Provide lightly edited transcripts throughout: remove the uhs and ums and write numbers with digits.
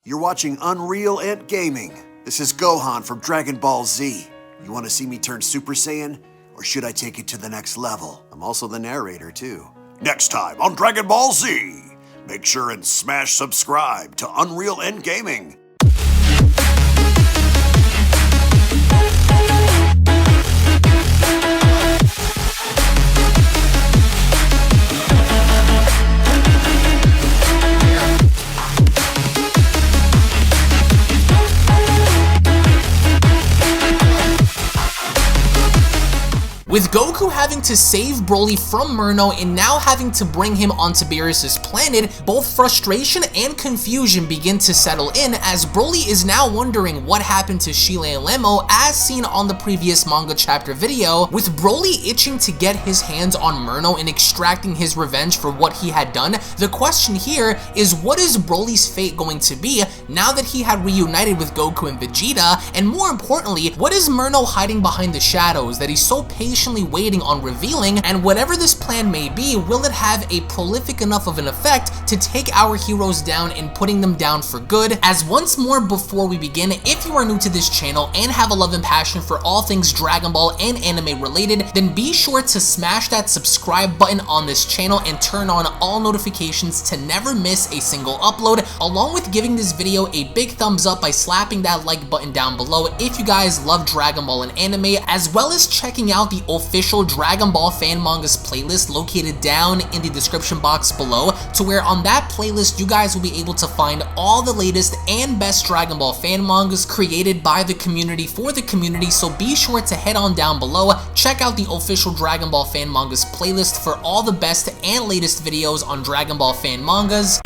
You're watching UnrealEntGaming. This is Gohan from Dragon Ball Z. You want to see me turn Super Saiyan? Or should I take it to the next level? I'm also the narrator, too. Next time on Dragon Ball Z, make sure and smash subscribe to UnrealEntGaming. With Goku having to save Broly from Merno and now having to bring him onto Beerus' planet, both frustration and confusion begin to settle in as Broly is now wondering what happened to Shile and Lemo as seen on the previous manga chapter video, with Broly itching to get his hands on Merno and extracting his revenge for what he had done. The question here is, what is Broly's fate going to be now that he had reunited with Goku and Vegeta, and more importantly, what is Merno hiding behind the shadows that he's so patiently waiting on revealing, and whatever this plan may be, will it have a prolific enough of an effect to take our heroes down and putting them down for good? As once more before we begin, if you are new to this channel and have a love and passion for all things Dragon Ball and anime related, then be sure to smash that subscribe button on this channel and turn on all notifications to never miss a single upload, along with giving this video a big thumbs up by slapping that like button down below if you guys love Dragon Ball and anime, as well as checking out the official Dragon Ball fan mangas playlist located down in the description box below, to where on that playlist you guys will be able to find all the latest and best Dragon Ball fan mangas created by the community for the community. So be sure to head on down below, check out the official Dragon Ball fan mangas playlist for all the best and latest videos on Dragon Ball fan mangas.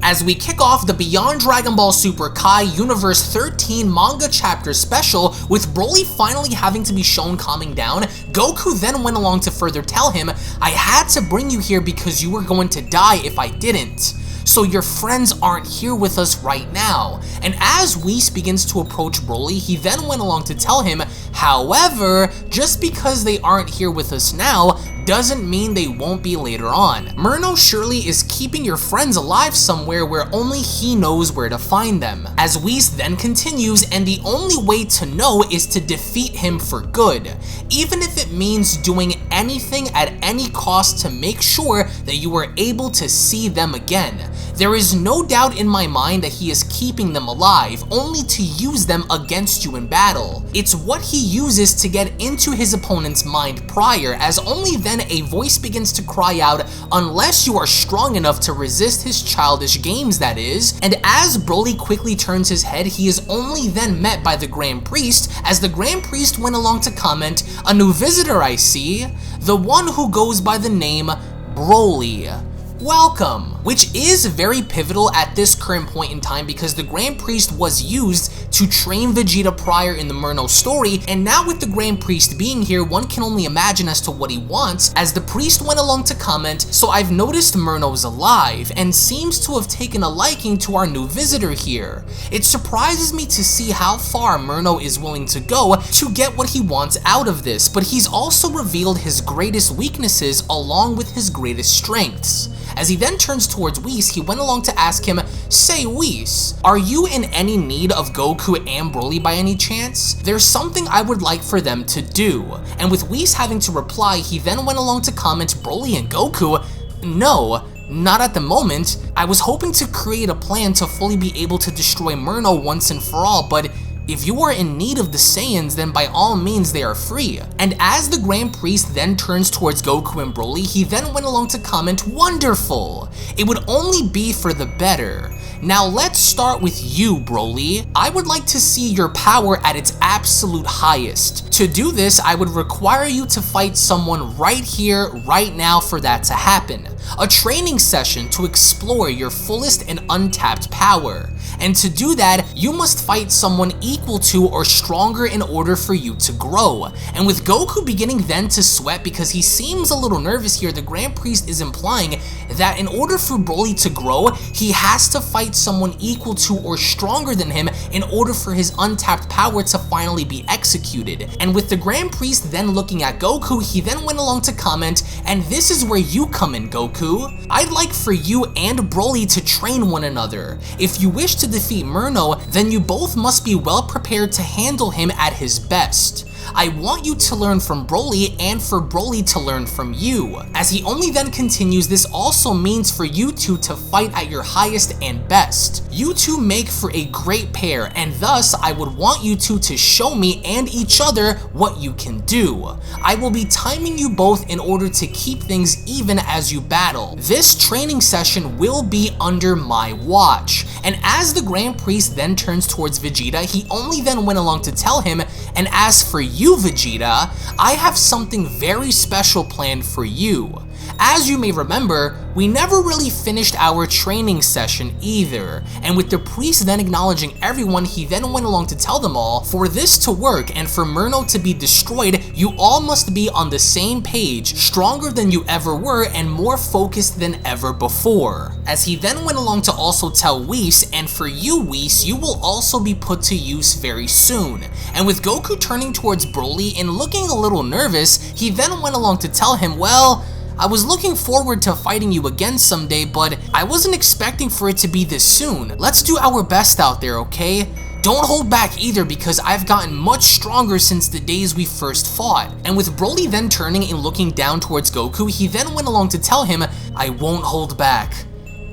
As we kick off the Beyond Dragon Ball Super Kai Universe 13 manga chapter special, with Broly finally having to be shown calming down, Goku then went along to further tell him, "I had to bring you here because you were going to die if I didn't. So your friends aren't here with us right now." And as Whis begins to approach Broly, he then went along to tell him, "However, just because they aren't here with us now doesn't mean they won't be later on. Merno surely is keeping your friends alive somewhere where only he knows where to find them." As Whis then continues, "And the only way to know is to defeat him for good, even if it means doing anything at any cost to make sure that you are able to see them again. There is no doubt in my mind that he is keeping them alive, only to use them against you in battle. It's what he uses to get into his opponent's mind prior, as only then a voice begins to cry out, unless you are strong enough to resist his childish games, that is." And as Broly quickly turns his head, he is only then met by the Grand Priest, as the Grand Priest went along to comment, "A new visitor I see, the one who goes by the name Broly. Welcome," which is very pivotal at this current point in time because the Grand Priest was used to train Vegeta prior in the Merno story, and now with the Grand Priest being here, one can only imagine as to what he wants, as the priest went along to comment, "So I've noticed Merno's alive and seems to have taken a liking to our new visitor here. It surprises me to see how far Merno is willing to go to get what he wants out of this, but he's also revealed his greatest weaknesses along with his greatest strengths." As he then turns towards Whis, he went along to ask him, "Say Whis, are you in any need of Goku and Broly by any chance? There's something I would like for them to do." And with Whis having to reply, he then went along to comment, "Broly and Goku? No, not at the moment. I was hoping to create a plan to fully be able to destroy Merno once and for all, but if you are in need of the Saiyans, then by all means they are free." And as the Grand Priest then turns towards Goku and Broly, he then went along to comment, "Wonderful. It would only be for the better. Now let's start with you, Broly. I would like to see your power at its absolute highest. To do this, I would require you to fight someone right here, right now for that to happen. A training session to explore your fullest and untapped power. And to do that, you must fight someone equal to or stronger in order for you to grow." And with Goku beginning then to sweat because he seems a little nervous here, the Grand Priest is implying, that in order for Broly to grow, he has to fight someone equal to or stronger than him in order for his untapped power to finally be executed. And with the Grand Priest then looking at Goku, he then went along to comment, "And this is where you come in, Goku. I'd like for you and Broly to train one another. If you wish to defeat Merno, then you both must be well prepared to handle him at his best. I want you to learn from Broly and for Broly to learn from you." As he only then continues, this also means for you two to fight at your highest and best. You two make for a great pair, and thus I would want you two to show me and each other what you can do. I will be timing you both in order to keep things even as you battle. This training session will be under my watch. And as the Grand Priest then turns towards Vegeta, he only then went along to tell him, "And as for you, Vegeta, I have something very special planned for you." As you may remember, we never really finished our training session either, and with the priest then acknowledging everyone, he then went along to tell them all, "For this to work and for Merno to be destroyed, you all must be on the same page, stronger than you ever were and more focused than ever before." As he then went along to also tell Whis, "And for you, Whis, you will also be put to use very soon." And with Goku turning towards Broly and looking a little nervous, he then went along to tell him, "Well, I was looking forward to fighting you again someday, but I wasn't expecting for it to be this soon. Let's do our best out there, okay? Don't hold back either, because I've gotten much stronger since the days we first fought." And with Broly then turning and looking down towards Goku, he then went along to tell him, "I won't hold back,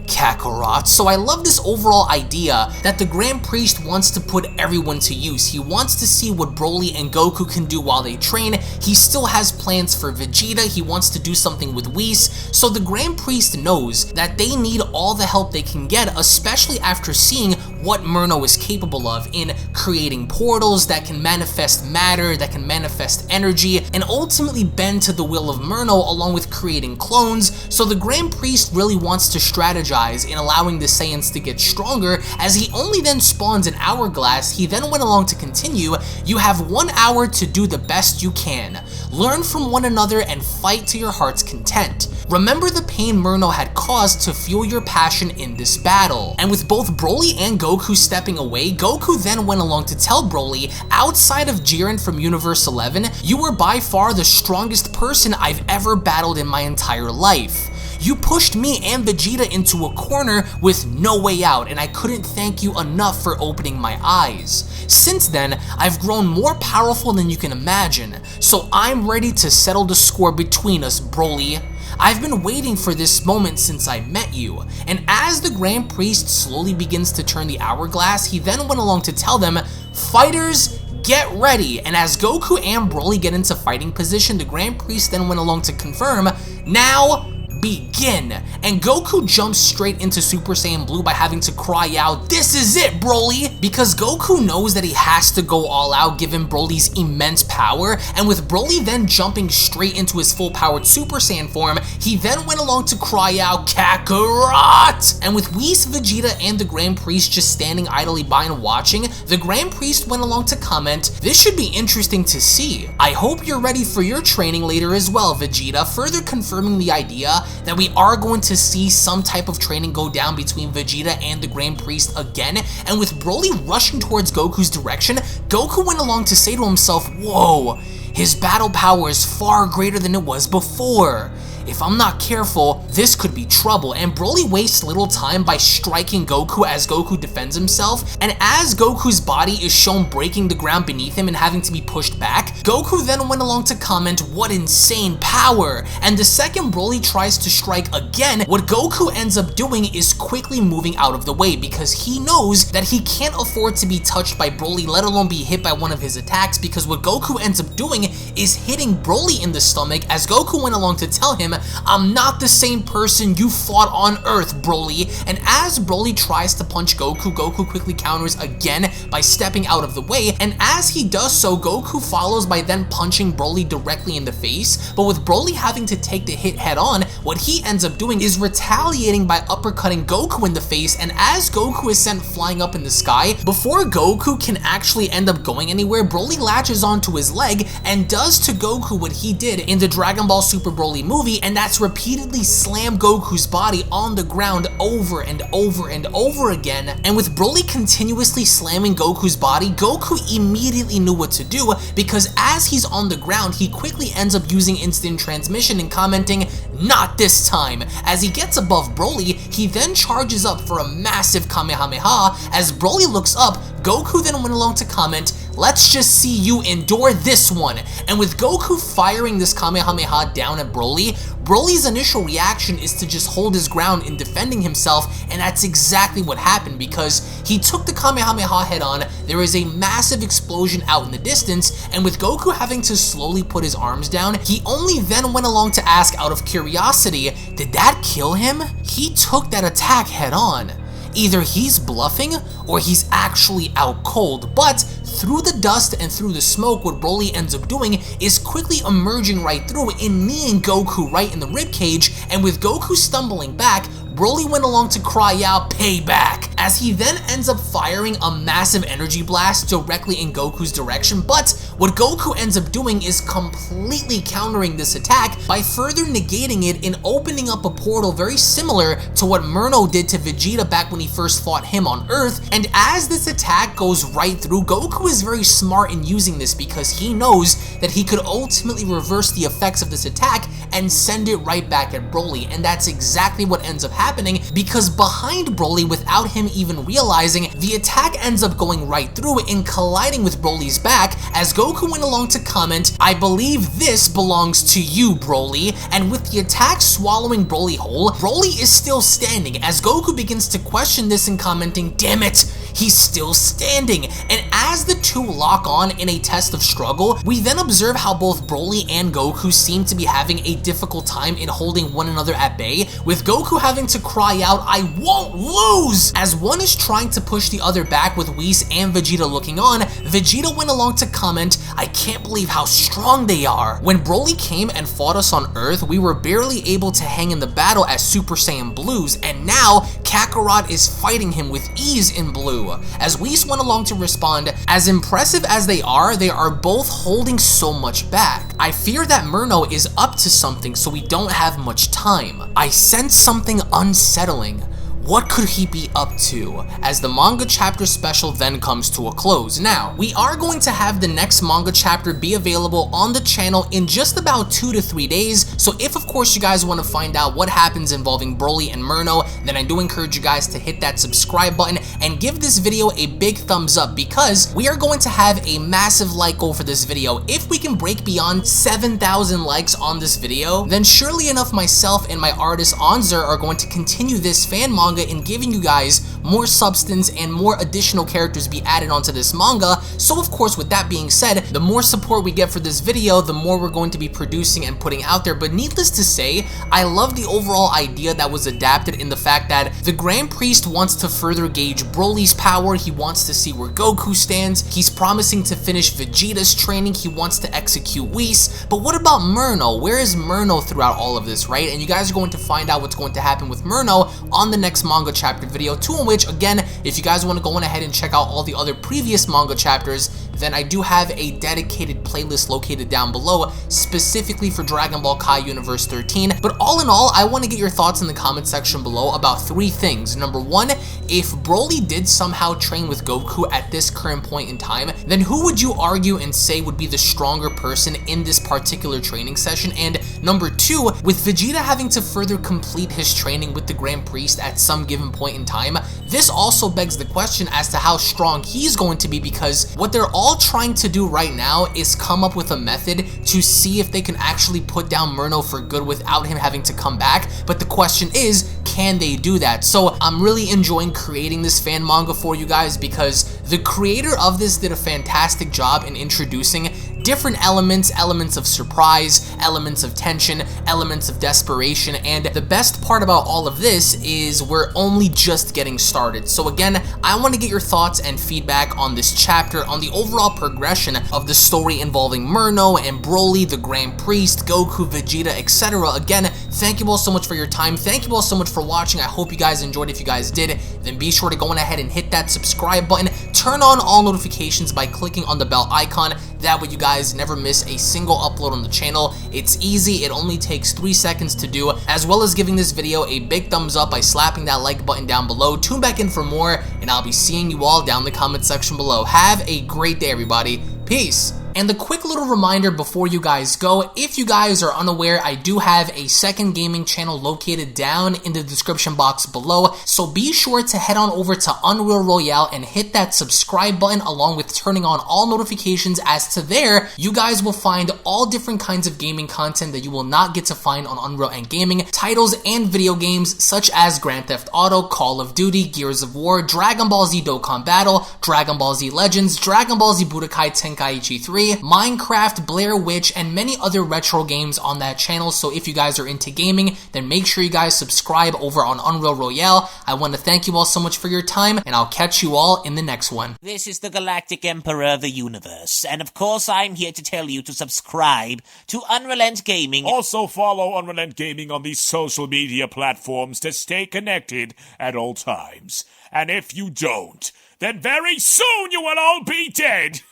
Kakarot." So I love this overall idea that the Grand Priest wants to put everyone to use. He wants to see what Broly and Goku can do while they train. He still has plans for Vegeta. He wants to do something with Whis. So the Grand Priest knows that they need all the help they can get, especially after seeing what Merno is capable of in creating portals that can manifest matter, that can manifest energy, and ultimately bend to the will of Merno, along with creating clones. So the Grand Priest really wants to strategize in allowing the Saiyans to get stronger. As he only then spawns an hourglass, he then went along to continue, "You have 1 hour to do the best you can. Learn from one another and fight to your heart's content. Remember the pain Merno had caused to fuel your passion in this battle." And with both Broly and Goku stepping away, Goku then went along to tell Broly, "Outside of Jiren from Universe 11, you were by far the strongest person I've ever battled in my entire life. You pushed me and Vegeta into a corner with no way out, and I couldn't thank you enough for opening my eyes. Since then, I've grown more powerful than you can imagine, so I'm ready to settle the score between us, Broly. I've been waiting for this moment since I met you." And as the Grand Priest slowly begins to turn the hourglass, he then went along to tell them, "Fighters, get ready." And as Goku and Broly get into fighting position, the Grand Priest then went along to confirm, "Now begin." And Goku jumps straight into Super Saiyan Blue by having to cry out, "This is it, Broly!" Because Goku knows that he has to go all out given Broly's immense power, and with Broly then jumping straight into his full-powered Super Saiyan form, he then went along to cry out, "Kakarot!" And with Whis, Vegeta, and the Grand Priest just standing idly by and watching, the Grand Priest went along to comment, "This should be interesting to see. I hope you're ready for your training later as well, Vegeta," further confirming the idea that we are going to see some type of training go down between Vegeta and the Grand Priest again. And with Broly rushing towards Goku's direction, Goku went along to say to himself, "Whoa, his battle power is far greater than it was before. If I'm not careful, this could be trouble." And Broly wastes little time by striking Goku as Goku defends himself, and as Goku's body is shown breaking the ground beneath him and having to be pushed back, Goku then went along to comment, "What insane power!" And the second Broly tries to strike again, what Goku ends up doing is quickly moving out of the way, because he knows that he can't afford to be touched by Broly, let alone be hit by one of his attacks, because what Goku ends up doing is hitting Broly in the stomach, as Goku went along to tell him, "I'm not the same person you fought on Earth, Broly." And as Broly tries to punch Goku, Goku quickly counters again by stepping out of the way, and as he does so, Goku follows by then punching Broly directly in the face. But with Broly having to take the hit head on, what he ends up doing is retaliating by uppercutting Goku in the face, and as Goku is sent flying up in the sky, before Goku can actually end up going anywhere, Broly latches onto his leg and does to Goku what he did in the Dragon Ball Super Broly movie, and that's repeatedly slam Goku's body on the ground over and over and over again. And with Broly continuously slamming Goku's body, Goku immediately knew what to do, because as he's on the ground, he quickly ends up using instant transmission and commenting, "Not this time." As he gets above Broly, he then charges up for a massive Kamehameha. As Broly looks up, Goku then went along to comment, "Let's just see you endure this one." And with Goku firing this Kamehameha down at Broly, Broly's initial reaction is to just hold his ground in defending himself, and that's exactly what happened, because he took the Kamehameha head on. There is a massive explosion out in the distance, and with Goku having to slowly put his arms down, he only then went along to ask out of curiosity, did that kill him? He took that attack head on. Either he's bluffing or he's actually out cold, but through the dust and through the smoke, what Broly ends up doing is quickly emerging right through and kneeing Goku right in the ribcage, and with Goku stumbling back, Broly went along to cry out, "Payback," as he then ends up firing a massive energy blast directly in Goku's direction. But what Goku ends up doing is completely countering this attack by further negating it and opening up a portal very similar to what Merno did to Vegeta back when he first fought him on Earth. And as this attack goes right through, Goku is very smart in using this, because he knows that he could ultimately reverse the effects of this attack and send it right back at Broly. And that's exactly what ends up happening, because behind Broly, without him even realizing, the attack ends up going right through and colliding with Broly's back, as Goku went along to comment, "I believe this belongs to you, Broly." And with the attack swallowing Broly whole, Broly is still standing, as Goku begins to question this and commenting, "Damn it, he's still standing." And as the two lock on in a test of struggle, we then observe how both Broly and Goku seem to be having a difficult time in holding one another at bay, with Goku having to cry out, "I won't lose!" As one is trying to push the other back with Whis and Vegeta looking on, Vegeta went along to comment, "I can't believe how strong they are. When Broly came and fought us on Earth, we were barely able to hang in the battle as Super Saiyan Blues, and now Kakarot is fighting him with ease in blue." As Whis went along to respond, "As impressive as they are both holding so much back. I fear that Merno is up to something, so we don't have much time. I sense something unsettling. What could he be up to?" As the manga chapter special then comes to a close. Now, we are going to have the next manga chapter be available on the channel in just about 2 to 3 days, so if of course you guys want to find out what happens involving Broly and Merno, then I do encourage you guys to hit that subscribe button and give this video a big thumbs up, because we are going to have a massive like goal for this video. If we can break beyond 7,000 likes on this video, then surely enough myself and my artist Anzer are going to continue this fan manga and giving you guys more substance and more additional characters be added onto this manga. So of course, with that being said, the more support we get for this video, the more we're going to be producing and putting out there. But needless to say, I love the overall idea that was adapted in the fact that the Grand Priest wants to further gauge Broly's power. He wants to see where Goku stands. He's promising to finish Vegeta's training. He wants to execute Whis. But what about Merno? Where is Merno throughout all of this, right? And you guys are going to find out what's going to happen with Merno on the next manga chapter video, to which, again, if you guys want to go on ahead and check out all the other previous manga chapters, then I do have a dedicated playlist located down below specifically for Dragon Ball Kai Universe 13. But all in all, I want to get your thoughts in the comment section below about 3 things. Number 1, if Broly did somehow train with Goku at this current point in time, then who would you argue and say would be the stronger person in this particular training session? And number 2, with Vegeta having to further complete his training with the Grand Priest at some given point in time, this also begs the question as to how strong he's going to be, because what they're all trying to do right now is come up with a method to see if they can actually put down Merno for good without him having to come back. But the question is, can they do that? So I'm really enjoying creating this fan manga for you guys, because the creator of this did a fantastic job in introducing different elements of surprise, elements of tension, elements of desperation, and the best part about all of this is we're only just getting started. So again, I want to get your thoughts and feedback on this chapter, on the overall progression of the story involving Merno and Broly, the Grand Priest, Goku, Vegeta, etc. Again, thank you all so much for your time. Thank you all so much for watching. I hope you guys enjoyed. If you guys did, then be sure to go on ahead and hit that subscribe button. turn on all notifications by clicking on the bell icon. That way you guys never miss a single upload on the channel. It's easy, it only takes 3 seconds to do, as well as giving this video a big thumbs up by slapping that like button down below. Tune back in for more, and I'll be seeing you all down in the comment section below. Have a great day, everybody. Peace. And a quick little reminder before you guys go, if you guys are unaware, I do have a second gaming channel located down in the description box below, so be sure to head on over to Unreal Royale and hit that subscribe button along with turning on all notifications, as to there, you guys will find all different kinds of gaming content that you will not get to find on UnrealEntGaming, titles and video games such as Grand Theft Auto, Call of Duty, Gears of War, Dragon Ball Z Dokkan Battle, Dragon Ball Z Legends, Dragon Ball Z Budokai Tenkaichi 3, Minecraft, Blair Witch, and many other retro games on that channel. So if you guys are into gaming, then make sure you guys subscribe over on Unreal Royale. I want to thank you all so much for your time, and I'll catch you all in the next one. This is the Galactic Emperor of the Universe, and of course I'm here to tell you to subscribe to UnrealEntGaming. Also follow UnrealEntGaming on these social media platforms to stay connected at all times. And if you don't, then very soon you will all be dead!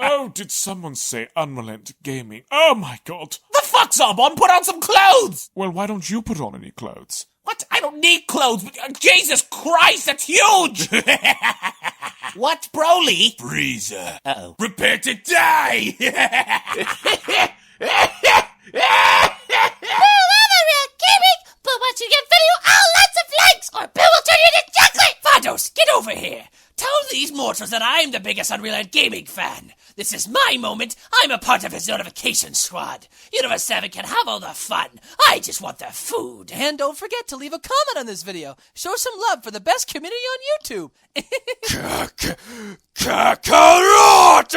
Oh, did someone say UnrealEntGaming? Oh my god. The fuck's up, on? Put on some clothes! Well, why don't you put on any clothes? What? I don't need clothes. Jesus Christ, that's huge! What, Broly? Freezer. Uh-oh. Prepare to die! But once you get video, lots of likes, or Bill will turn you into chocolate! Vados, get over here! Tell these mortals that I'm the biggest UnrealEntGaming fan. This is my moment. I'm a part of his notification squad. Universe 7 can have all the fun. I just want the food. And don't forget to leave a comment on this video. Show some love for the best community on YouTube. Kakarot!